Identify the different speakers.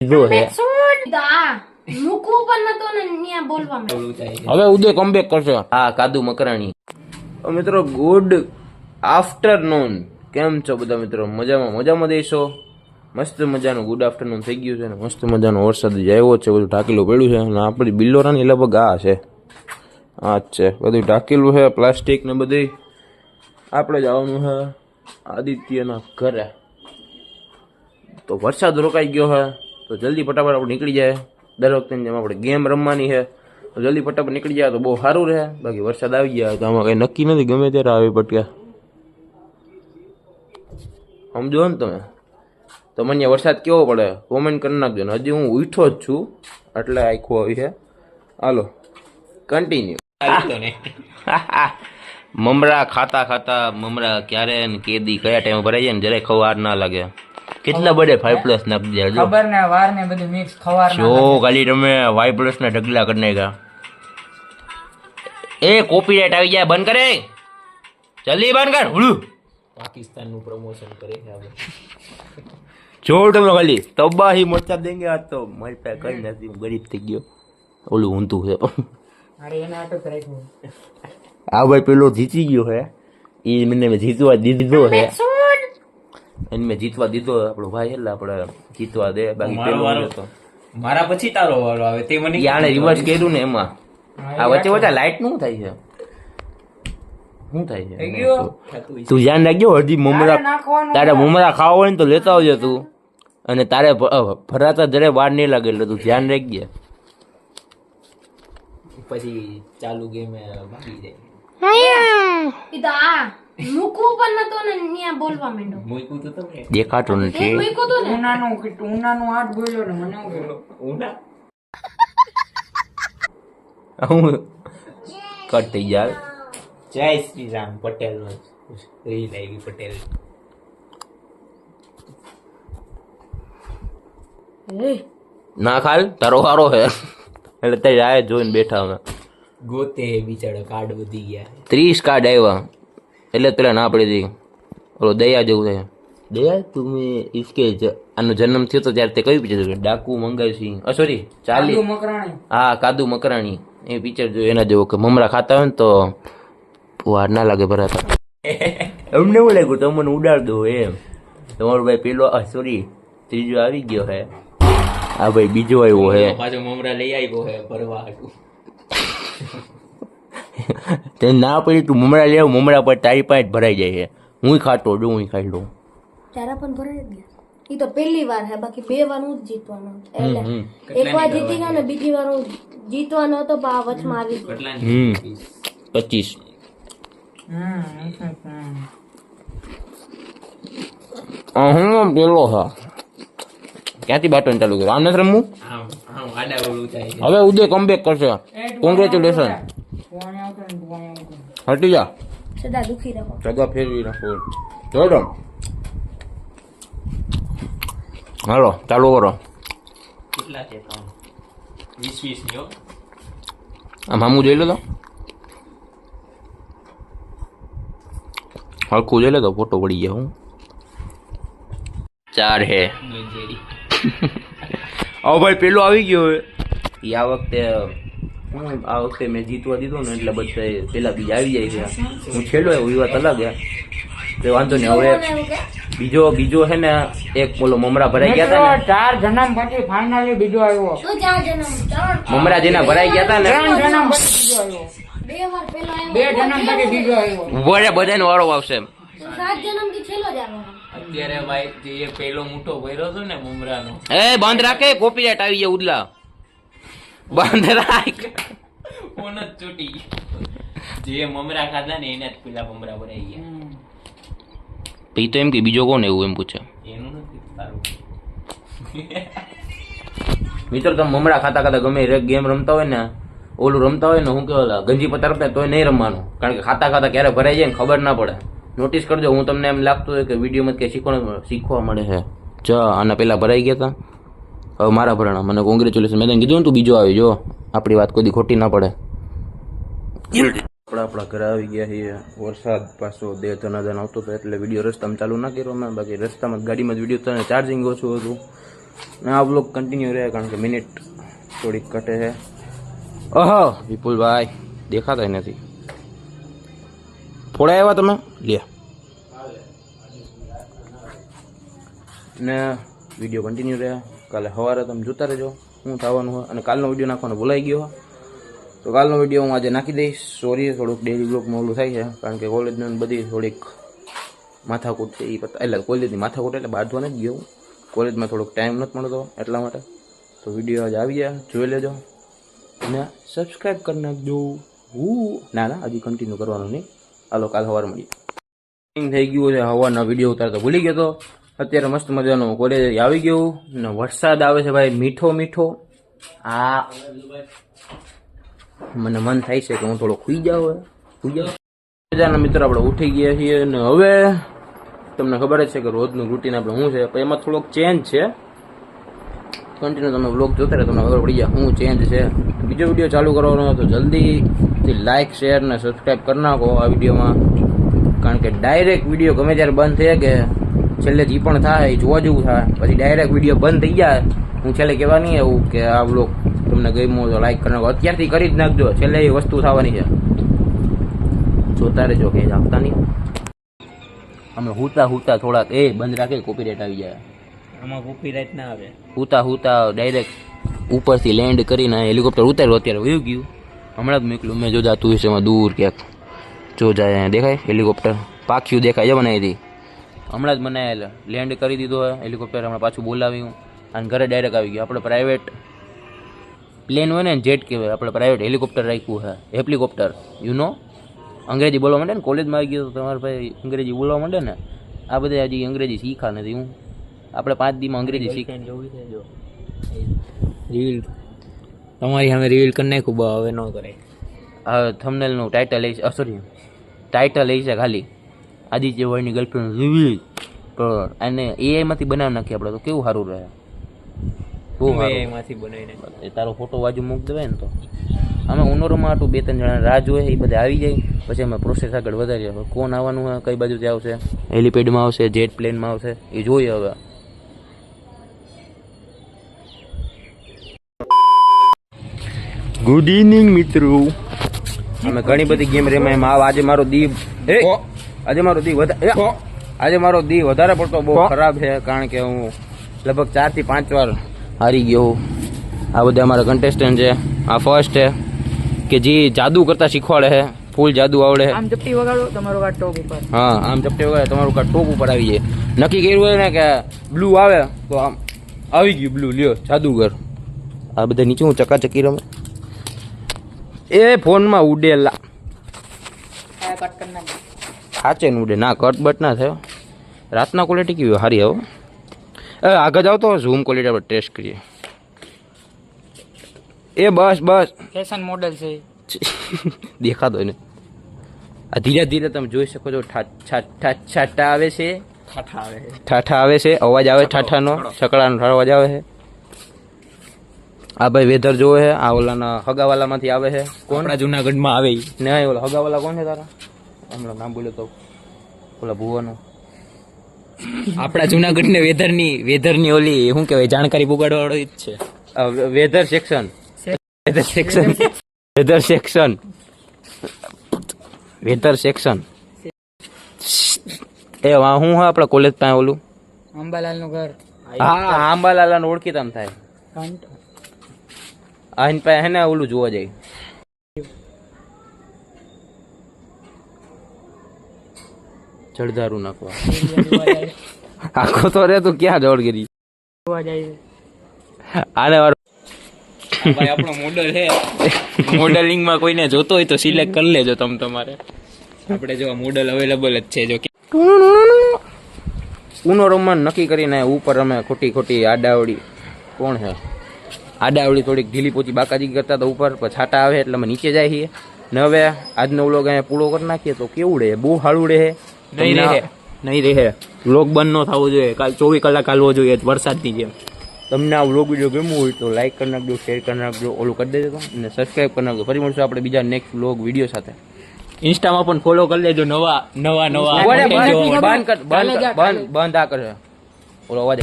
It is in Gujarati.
Speaker 1: કીધું હે
Speaker 2: મૂકવું પણ નતો ને ન્યા બોલવા
Speaker 1: હવે ઉદય કમબેક કરશે. હા કાદુ મકરાણી. મિત્રો ગુડ આફ્ટરનૂન. કેમ છો બધા મિત્રો? મજામાં દેશો? મસ્ત મજાનું ગુડ આફ્ટરનૂન થઈ ગયું છે ને મસ્ત મજાનો વરસાદ આવ્યો છે. બધું ઢાકેલું પડ્યું છે અને આપણી બિલ્લોરાની લગભગ આ છે, આ જ છે. બધું ઢાકેલું છે, પ્લાસ્ટિક ને બધી. આપણે જવાનું છે આદિત્યના ઘરે. તો વરસાદ રોકાઈ ગયો છે તો જલ્દી ફટાફટ આપણે નીકળી જાય. દર વખતે જેમ આપણે ગેમ રમવાની છે તો જલ્દી ફટાફટ નીકળી જાય તો બહુ સારું રહે. બાકી વરસાદ આવી ગયા તો આમાં કંઈ નક્કી નથી, ગમે ત્યારે આવી પટ્યા. સમજો ને તમે? તો મને વરસાદ કેવો પડે કોમેન્ટ કરી નાખજો ને. હજી હું ઉઠો જ છું એટલે આખું આવી છે. હાલો કન્ટિન્યુ. મમરા ખાતા ખાતા મમરા ક્યારે ને કેદી કયા ટાઈમે ભરાઈ જાય ને જરાય ખવાર ના લાગે. કેટલા બધે 5+ નાખી દે જો.
Speaker 3: ખબર ને વાર ને બધું મિક્સ ખવાર
Speaker 1: જો ખાલી તમે 5+ ના ઢગલા કરી નાખ્યા. એ કોપીરાઈટ આવી જાય, બંધ કરે જલ્દી, બંધ કર. હુળું પાકિસ્તાન નું પ્રમોશન કરે છે આપણે. જોર તમે ખાલી તબાહી મચા દેંગે. આજ તો મારી પાસે કઈ નથી, હું ગરીબ થઈ ગયો. ઓલું ઊંધું છે.
Speaker 3: અરે એને આટો રાખ્યું.
Speaker 1: આ ભાઈ પેલો જીતી ગયો હે, એ મને જીતવા દીધો હે. એને મેં જીતવા દીધો આપણો ભાઈ, એટલે આપણે જીતવા દે. બાકી પેલો હતો
Speaker 4: મારા પછી તારો વારો આવે તે મને
Speaker 1: આને રિવર્સ કર્યું ને એમાં. આ વચ્ચે વચ્ચે લાઈટ નું થાય છે, શું થાય છે તું ધ્યાન રાખજો. અડધી મમરા તારે મમરા ખાવા હોય ને તો લેતા આવજો તું. અને તારે ભરાતા જરે વાર નહીં લાગે એટલે તું ધ્યાન રાખજે.
Speaker 4: પછી ચાલુ ગેમ ભાગી જાય.
Speaker 2: મૂકવું પણ નતો ને ન્યા બોલવા માંડો.
Speaker 4: મૂક્યું તો તમે
Speaker 1: દેખાતું નથી.
Speaker 2: મૂક્યું તું ને
Speaker 3: ઉનાનું હાથ બોલ્યો ને મને
Speaker 4: ઉના
Speaker 1: હું કટ થઈ જાય.
Speaker 4: જય શ્રી રામ પટેલ નો રીલ આવી પટેલ.
Speaker 1: ના ખાલ તારો હારો હે એટલે તે રાય જોઈને બેઠા અમે.
Speaker 4: ગોતે બિચારો કાર્ડ વધી ગયા
Speaker 1: 30 કાર્ડ આવ્યા એટલે પેલા ના પડી હતી. ઓલો દયા જેવું છે. દયા તમે ઇસકે આનો જન્મ થયો તો ત્યારે તે કયું પિક્ચર જોયું? ડાકુ મંગાવી છે, સોરી ચાલી.
Speaker 3: મકરાણી.
Speaker 1: હા કાદુ મકરાણી એ પિક્ચર જોયું. એના જેવો કે મમરા ખાતા હોય ને તો વાર ના લાગે ભરાતા. અમને એવું લાગ્યું તમને ઉડાડ દો એમ. તમારો ભાઈ પેલો સોરી ત્રીજો આવી ગયો હે. હા ભાઈ બીજો આવ્યો હે.
Speaker 4: પાછો મમરા લઈ આવ્યો હે ભરવા હાટુ.
Speaker 1: તે ના પડી તું મમરા લેવ, મમરા પર તારી પાસે ભરાઈ જાય છે. હું ખાતો જો હું ખાઈ લઉં.
Speaker 2: તારા પણ ભરાઈ ગયા. ઈ તો પહેલી વાર હે, બાકી 2 વાર હું જ જીતવાનો. એટલે એક વાર જીતી ગયા ને બીજી વાર હું જીતવાનો હતો પણ આ વચમાં આવી ગયો.
Speaker 1: 25. હું પેલો હા ક્યાંથી બાટન ચાલુ કર્યો? આમ નથી રમવું.
Speaker 4: આડા ઓલું થાય
Speaker 1: હવે ઉદય કમબેક કરશે. કોંગ્રેચ્યુલેશન. હટી જા,
Speaker 2: સદા દુખી રહો.
Speaker 1: સગા ફેરવી નાખો. જોડો હાલો ચાલુ કરો.
Speaker 4: કેટલા છે? 20 ની હો.
Speaker 1: આ મામું જોઈ લો તો હરખું જોઈ લે તો ફોટો પડી ગયા. હું 4 હે. હવે ભાઈ પેલો આવી ગયો હવે. એ આ વખતે મેં જીતવા દીધો ને એટલે બધા પેલા બીજા આવી જાય છે. હું છેલ્લો એ વાત અલગ હે તો વાંધો નહીં. હવે બીજો છે ને એક બોલો મમરા ભરાઈ ગયા હતા ને
Speaker 3: 4 જન્મ પછી ફાઇનલી બીજો આવ્યો.
Speaker 2: શું 4 જન્મ? 3
Speaker 1: મમરા જેના ભરાઈ ગયા હતા ને
Speaker 3: 3 જન્મ પછી બીજો આવ્યો.
Speaker 2: 2 વાર પેલા આવ્યો.
Speaker 3: 2 જન્મ પછી બીજો આવ્યો.
Speaker 1: બધાનો વારો આવશે.
Speaker 2: 7 જન્મ થી છેલ્લો જ આવ્યો.
Speaker 4: અત્યારે ભાઈ જે પેલો મોટો ભર્યો હતો ને મમરાનો
Speaker 1: એ બંધ રાખે, કોપીરાઈટ આવી જાય. ઉડલા બંધ રાખ.
Speaker 4: ફોન જ તૂટી. જે મમરા ખાધા ને એના જ પેલા મમરા ભરાઈ ગયા.
Speaker 1: પછી તો એમ કે બીજો કોણ એવું એમ પૂછે.
Speaker 4: એનું નથી સારું.
Speaker 1: મિત્રો તમે મમરા ખાતા ખાતા ગમે ગેમ રમતા હોય ને, ઓલું રમતા હોય ને, હું કેવાય ગંજી પત્તા રમતા તોય નહીં રમવાનું. કારણ કે ખાતા ખાતા ક્યારે ભરાઈ જાય ને ખબર ના પડે. નોટિસ કરજો. હું તમને એમ લાગતું હોય કે વિડીયોમાં કંઈ શીખવા મળે છે. આના પેલા ભરાઈ ગયા હતા, હવે મારા ભરણા. મને કોંગ્રેચ્યુલેશન. મેં તને કીધું ને તું બીજો આવી જો. આપણી વાત કોઈ ખોટી ના પડે. આપણા ઘરે આવી ગયા છીએ. વરસાદ પાછો 2 ધનાધન આવતો હતો એટલે વિડીયો રસ્તામાં ચાલુ ના કર્યો મેં. બાકી રસ્તામાં ગાડીમાં જ વિડીયો ચાર્જિંગ ઓછું હતું ને આ બ્લોગ કન્ટિન્યુ રહે કારણ કે મિનિટ થોડીક ઘટે છે. ઓહો વિપુલભાઈ દેખાતા નથી. ફોડા આવ્યા તમે લે ને વિડીયો કન્ટિન્યુ રહે. કાલે સવારે તમે જોતા રહેજો શું થવાનું હોય. અને કાલનો વિડીયો નાખવાનો ભૂલાઈ ગયો તો કાલનો વિડીયો હું આજે નાખી દઈશ. સોરી થોડુંક ડેલી બ્લોગમાં ઓલું થાય છે કારણ કે કોલેજની બધી થોડીક માથાકૂટ છે એ એટલે કોલેજની માથાકૂટ એટલે બાંધવા નથી ગયો. કોલેજમાં થોડોક ટાઈમ નથી મળતો એટલા માટે. તો વિડીયો આજે આવી જાય જોઈ લેજો અને સબસ્ક્રાઈબ કરી નાખજો. ના હજી કન્ટિન્યુ કરવાનું નહીં. હાલો કાલ સવારે મળીએ. થઈ ગયું છે હવાના વિડીયો ઉતારતો ભૂલી ગયો તો. અત્યારે મસ્ત મજાનું કોલેજ આવી ગયું ને વરસાદ આવે છે ભાઈ મીઠો મીઠો. આ મને મન થાય છે કે હું થોડો ખુઈ જાઉં. મજાના મિત્રો આપણે ઉઠી ગયા છીએ ને હવે તમને ખબર જ છે કે રોજનું રૂટીન આપણે શું છે પણ એમાં થોડોક ચેન્જ છે. કન્ટિન્યુ તમે વ્લોગ જોતા રહે તમને ખબર પડી જાય શું ચેન્જ છે. બીજો વિડીયો ચાલુ કરવાનો તો જલ્દીથી લાઇક શેર ને સબસ્ક્રાઈબ કરી નાખો આ વિડીયોમાં. કારણ કે ડાયરેક્ટ વિડીયો ગમે ત્યારે બંધ થઈ કે છેલ્લે જે પણ થાય એ જોવા જેવું થાય. પછી ડાયરેક્ટ વિડીયો બંધ થઈ જાય હું છેલ્લે કહેવા નહીં એવું કે આ વ્લોગ તમને ગમ્યો તો લાઈક કરી નાખો. અત્યારથી કરી જ નાખજો છેલ્લે એ વસ્તુ થવાની છે. જોતા રહેજો કે આપતા નહીં. અમે હુતા થોડાક એ બંધ રાખે કોપીરાઇટ આવી જાય.
Speaker 4: આમાં કોપીરાઇટ ના આવે.
Speaker 1: હુતા ડાયરેક્ટ ઉપરથી લેન્ડ કરીને હેલિકોપ્ટર ઉતાર્યું અત્યારે વયું ગયું. હમણાં જ મોકલું મેં જો જાતું હશે એમાં દૂર ક્યાંક જો જાય દેખાય હેલિકોપ્ટર પાખ્યું દેખાય છે બનાવી હતી હમણાં જ બનાવેલા. લેન્ડ કરી દીધો હોય હેલિકોપ્ટર હમણાં પાછું બોલાવ્યું અને ઘરે ડાયરેક્ટ આવી ગયું. આપણે પ્રાઇવેટ પ્લેન હોય ને જેટ કહેવાય આપણે પ્રાઇવેટ હેલિકોપ્ટર રાખ્યું છે હેલિકોપ્ટર યુ અંગ્રેજી બોલવા માંડે ને કોલેજમાં આવી ગયો તો તમારે ભાઈ અંગ્રેજી બોલવા માંડે ને. આ બધા હજી અંગ્રેજી શીખા નથી. હું આપણે 5 દીમાં અંગ્રેજી શીખ
Speaker 4: રીલ તમારી સામે રીલ કરી નાખું બા હવે ન કરે.
Speaker 1: હવે થંબનેલનું ટાઇટલ એ સોરી ટાઇટલ એ છે ખાલી આદિત્ય વર્ણની ગર્લફ્રેન્ડ રિવીલ તો અને એઆઈમાંથી બનાવી નાખીએ આપણે તો કેવું સારું રહે. બહુ સારું.
Speaker 4: એમાંથી બનાવીને
Speaker 1: એ તારો ફોટો બાજુ મૂક દેવાય ને તો અમે ઉનોરમાં હતું 2-3 જણા રાહ જોઈએ એ બધા આવી જાય પછી અમે પ્રોસેસ આગળ વધારીએ. કોણ આવવાનું હોય કઈ બાજુથી આવશે હેલિપેડમાં આવશે જેટ પ્લેનમાં આવશે એ જોઈએ હવે. ગુડ ઇવનિંગ મિત્રો. અમે ઘણી બધી ગેમ રમ્યા એમાં આજે મારો દી વધારે પડતો બહુ ખરાબ છે કારણ કે હું લગભગ 4 થી 5 વાર હારી ગયો. આ બધા અમારા કન્ટેસ્ટન્ટ છે. આ ફર્સ્ટ છે કે જે જાદુ કરતા શીખવાડે છે. ફૂલ જાદુ આવડે છે.
Speaker 3: આમ ચપટી વગાડો તમારો કાર ટોપ ઉપર.
Speaker 1: હા આમ ચપટી વગાડે તમારું કાર ટોપ ઉપર આવી જાય. નક્કી કર્યું હોય ને કે બ્લુ આવે તો આમ આવી ગયું બ્લુ લ્યો જાદુગર. આ બધા નીચે હું ચકાચકી રમે એ ફોનમાં ઉડેલા
Speaker 3: કટ કરી નાખો.
Speaker 1: સાચે ને ઉડે ના કટ બટ ના થયો. રાતના ક્વોલિટી કેવી સારી આવો. આગળ જાવ તો ઝૂમ ક્વોલિટી આપણે ટેસ્ટ કરીએ. એ બસ
Speaker 3: ફેશન મોડેલ છે.
Speaker 1: દેખાતો ને આ ધીરે ધીરે તમે જોઈ શકો છો ઠાઠા આવે છે. ઠાઠા આવે છે અવાજ આવે ઠાઠાનો છકડાનો અવાજ આવે છે. આ ભાઈ વેધર જોવે છે. આ ઓલાના હગાવાલામાંથી આવે છે. કોણ
Speaker 4: જુનાગઢમાં આવે
Speaker 1: ને ઓલા હગાવાલા કોણ છે તારા હમણાં નામ બોલ્યો તો ઓલા ભુવાનો
Speaker 4: આપણા જુનાગઢ ને વેધરની ઓલી શું કહેવાય જાણકારી પુગાડવા વાળો જ છે.
Speaker 1: વેધર સેક્શન એ વા હું આપણા કોલેજ પાસે ઓલું
Speaker 3: અંબાલાલ નું ઘર.
Speaker 1: હા આંબાલાલા ઓળખીતા થાય. આઈન પાસે હે ને ઓલું જોવા જાય. જળધારું નાખવા આખો તો રે તું ક્યાં જળગીરી આને
Speaker 4: ભાઈ આપણો મોડલ છે. મોડલિંગમાં કોઈને જોતો હોય તો સિલેક્ટ કરી લેજો તમે તમારે. આપણે જો મોડલ અવેલેબલ જ છે. જો
Speaker 1: ઉનો રમવાનું નક્કી કરીને ઉપર અમે ખોટી આડાવડી કોણ છે આડાવડી થોડીક ઢીલી પોચી બાકાજી કરતા તો ઉપર પછી છાટા આવે એટલે અમે નીચે જાય છીએ ને હવે આજનો વ્લોગ અહીંયા પૂરો કરી નાખીએ તો કેવું રહે બહુ સારું રહે.
Speaker 4: નહીં રહે વ્લોગ બંધ ન થવો જોઈએ. કાલ 24 કલાક હાલવો જોઈએ વરસાદની જેમ.
Speaker 1: તમને આ વ્લોગ વિડીયો ગમ્યો હોય તો લાઈક કરી નાખજો શેર કરી નાખજો ઓલું કરી દેજો અને સબસ્ક્રાઈબ કરી નાખજો. ફરી મળશું આપણે બીજા નેક્સ્ટ વ્લોગ વિડીયો સાથે.
Speaker 4: ઇન્સ્ટામાં પણ ફોલો કરી લેજો. નવા
Speaker 1: બંધ આ કરે ઓલો અવાજ